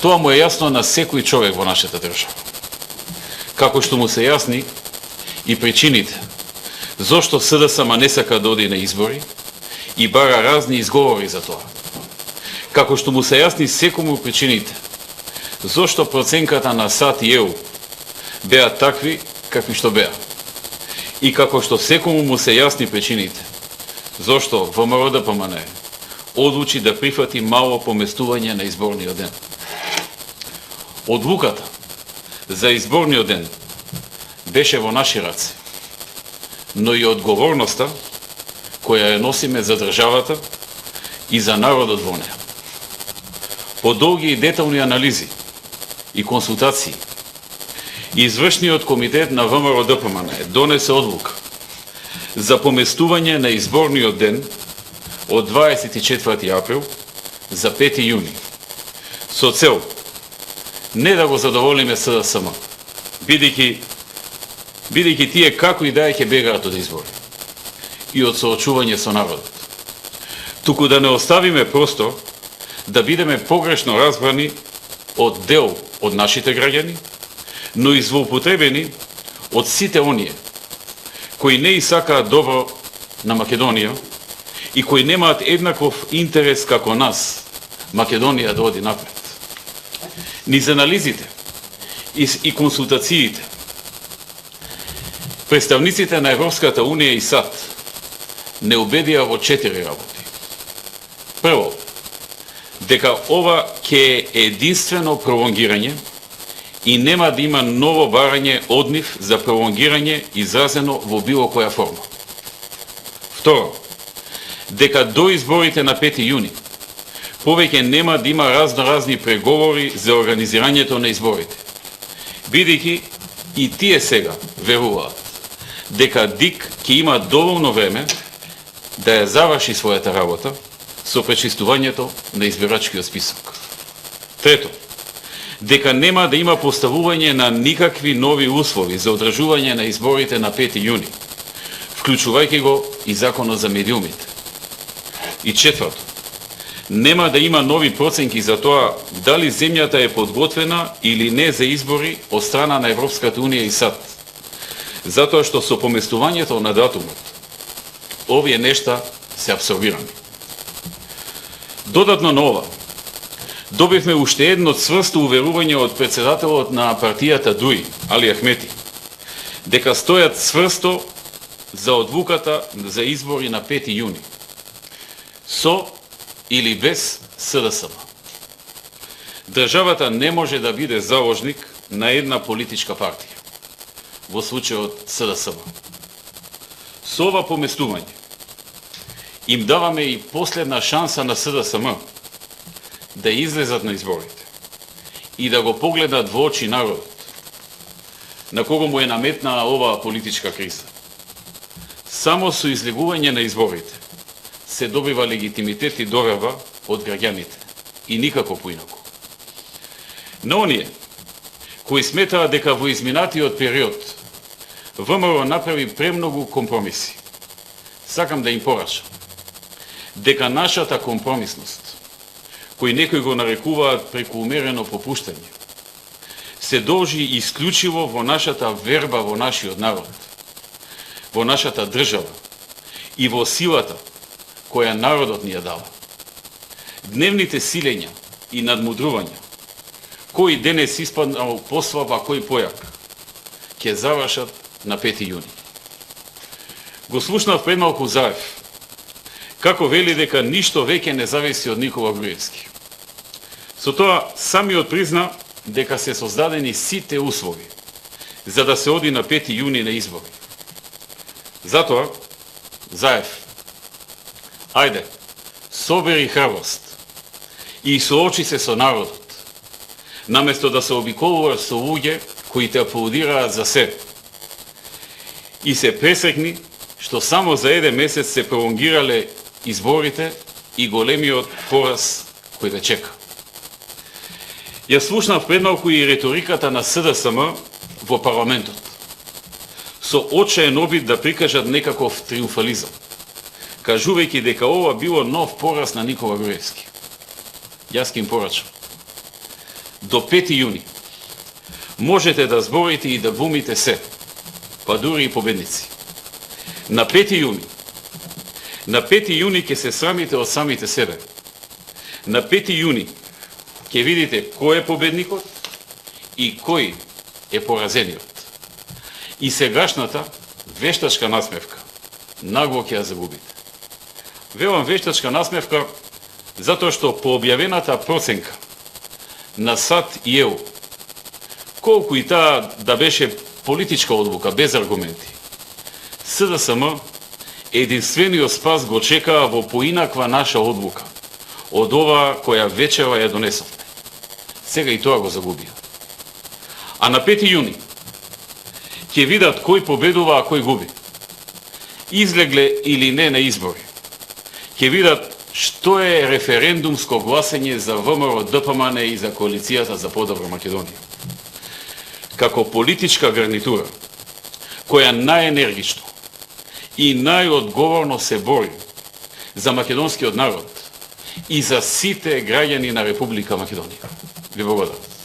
Тоа му е јасно на секој човек во нашата држава. Како што му се јасни и причините зошто СДСМ не сака да оди на избори и бара разни изговори за тоа. Како што му се јасни секому причините зошто проценката на САД и ЕУ беа такви какви што беа. И како што секому му се јасни причините зошто ВМРО-ДПМНЕ одлучи да прифати мало поместување на изборниот ден. Одлуката за изборниот ден беше во наши раце, но и одговорноста која ја носиме за државата и за народот во неа. По долги и детални анализи и консултации, извршниот комитет на ВМРО-ДПМНЕ донесе одлука за поместување на изборниот ден од 24 април за 5 јуни, со цел не да го задоволиме СДСМ, бидејќи тие како и да ќе бегаат од избори и од соочување со народот, туку да не оставиме простор да бидеме погрешно разбрани од дел од нашите граѓани, но и злоупотребени од сите оние кои не и сакаат добро на Македонија и кои немаат еднаков интерес како нас Македонија да оди напред. Низ анализите и консултациите, представниците на Европската Унија и САД не убедија во 4 работи. Прво, дека ова ќе е единствено пролонгирање и нема да има ново барање од нив за пролонгирање изразено во било која форма. Второ, дека до изборите на 5 јуни повеќе нема да има разни преговори за организирањето на изборите, бидејќи и тие сега веруваат дека ДИК ќе има доволно време да ја заврши својата работа со пречистувањето на избирачкиот список. Трето, дека нема да има поставување на никакви нови услови за одржување на изборите на 5 јуни, вклучувајќи го и законот за медиумите. И четврто, нема да има нови проценки за тоа дали земјата е подготвена или не за избори од страна на Европската Унија и САД, затоа што со поместувањето на датумот овие нешта се апсорбирани. Додатно на ова, добивме уште едно цврсто уверување од председателот на партијата ДУИ, Али Ахмети, дека стојат цврсто за одлуката за избори на 5 јуни, со или без СДСМ. Државата не може да биде заложник на една политичка партија, во случајот СДСМ. Со ова поместување им даваме и последна шанса на СДСМ да излезат на изборите и да го погледат во очи народот, на кого му е наметнаа оваа политичка криза. Само со излегување на изборите се добива легитимитет и доверба од граѓаните и никако поинаку. На оние кои сметаат дека во изминатиот период ВМРО направи премногу компромиси, сакам да им порачам дека нашата компромисност, кој некои го нарекуваат преку умерено попуштање, се должи исклучиво во нашата верба во нашиот народ, во нашата држава и во силата која народот ни ја дава. Дневните силења и надмудрувања, кој денес испаднал послаб, а кој појак, ќе завршат на 5 јуни. Го слушнав пред малку Заев, како вели дека ништо веќе не зависи од Никола Груевски. Со тоа самиот призна дека се создадени сите услови за да се оди на 5 јуни на избори. Затоа, Заев, ајде, собери храброст и соочи се со народот, наместо да се обиколуваш со луѓе кои те аплодираат за се. И се пресекни што само за 1 месец се пролонгирале изборите и големиот пораз кој ве чека. Ја слушнав пред малку и риториката на СДСМ во парламентот, со очаен обид да прикажат некаков триумфализам, кажувајќи дека ова било нов пораз на Никола Груевски. Јас ки им порачам до 5 јуни можете да зборите и да глумите се, па дури и победници. На 5 јуни ќе се срамите од самите себе. На 5 јуни ќе видите кој е победникот и кој е поразениот. И сегашната вештачка насмевка нагло ќе ја загубите. Велам вештачка насмевка затоа што по објавената проценка на САД и ЕУ, колку и таа да беше политичка одлука без аргументи, СДСМ единствениот спас го чекаа во поинаква наша одлука од оваа која вечера ја донесовме. Сега и тоа го загубија. А на 5 јуни ќе видат кој победува, а кој губи. Излегле или не на избори. Ќе видат што е референдумско гласење за ВМРО ДПМН и за коалицијата за подобра Македонија. Како политичка гарнитура, која најенергично и најодговорно се бори за македонскиот народ и за сите граѓани на Република Македонија. Ви благодарам.